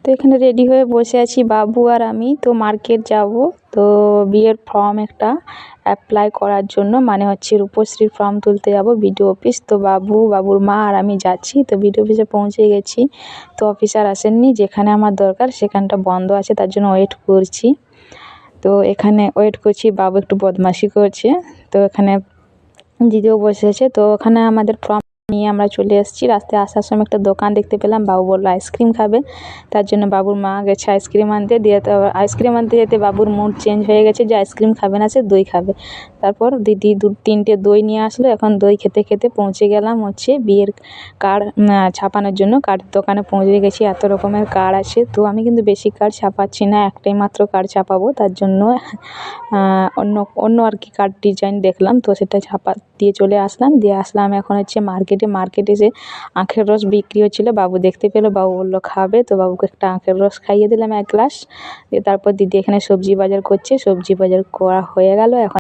তো এখানে রেডি হয়ে বসে আছি বাবু আর আমি। তো মার্কেট যাব, তো বিয়ের ফর্ম একটা অ্যাপ্লাই করার জন্য, মানে হচ্ছে রূপশ্রীর ফর্ম তুলতে যাব বিডিও অফিস। তো বাবুর মা আর আমি যাচ্ছি। তো বিডিও অফিসে পৌঁছে গেছি। তো অফিসার আসেননি, যেখানে আমার দরকার সেখানটা বন্ধ আছে, তার জন্য ওয়েট করছি। তো এখানে ওয়েট করছি, বাবু একটু বদমাশি করছে। তো এখানে দিদিও বসেছে। তো ওখানে আমাদের ফর্ম নিয়ে আমরা চলে এসেছি। রাস্তায় আসার সময় একটা দোকান দেখতে পেলাম, বাবু বললো আইসক্রিম খাবে, তার জন্য বাবুর মা গেছে আইসক্রিম আনতে। দিয়ে তো আইসক্রিম আনতে যেতে বাবুর মুড চেঞ্জ হয়ে গেছে, যে আইসক্রিম খাবে না, সে দই খাবে। তারপর দিদি 2-3টে দই নিয়ে আসলো। এখন দই খেতে খেতে পৌঁছে গেলাম হচ্ছে বিয়ের কার্ড ছাপানোর জন্য। কার্ড দোকানে পৌঁছে গেছি। এত রকমের কার্ড আছে, তো আমি কিন্তু বেশি কার্ড ছাপাচ্ছি না, একটাই মাত্র কার্ড ছাপাবো। তার জন্য অন্য আর কি কার্ড ডিজাইন দেখলাম, তো সেটা ছাপা দিয়ে চলে আসলাম। এখন হচ্ছে মার্কেটে এসে আখের রস বিক্রি হচ্ছিলো। বাবু দেখতে পেলো, বাবু বললো খাবে, তো বাবুকে একটা আখের রস খাইয়ে দিলাম 1 গ্লাস। দিয়ে তারপর দিদি এখানে সবজি বাজার করছে, সবজি বাজার করা হয়ে গেল। এখন